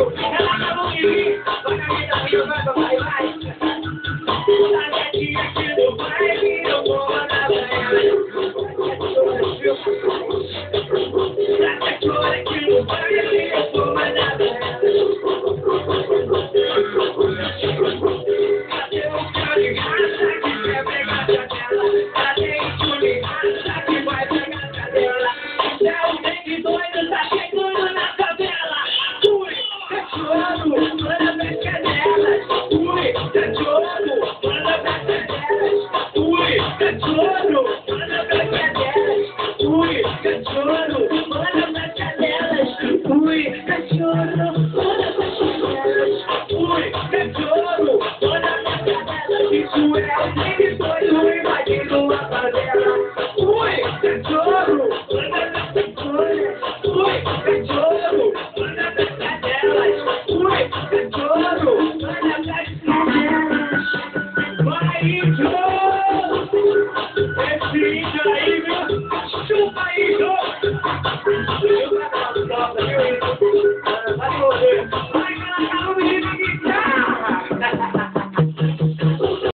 Ela acabou de vir, vai na minha vida, vai. A netinha aqui no baile, eu vou mandar pra ela. A cachorra aqui no baile, eu vou mandar pra ela. Cadê o cara de graça que quer pegar a cadela? Cadê o tio de graça que vai pegar a cadela? O céu tem de doido, tá chegando na favela. Fui, cachorro, manda pras cadelas. Fui, cachorro, manda pras cadelas. Fui, cachorro, manda pras cadelas. Fui, cachorro, manda pras cadelas. Fui, cachorro, manda pras cadelas. Fui, cachorro, manda pras cadelas. Isso é o crime doido invadindo a favela. Fui, cachorro, manda pras cadelas. Fui, cachorro, manda pras cadelas. Fui, cachorro, manda pras cadelas. Vai, índio! Esse índio aí, viu? Chupa, índio! Chupa, viu, índio?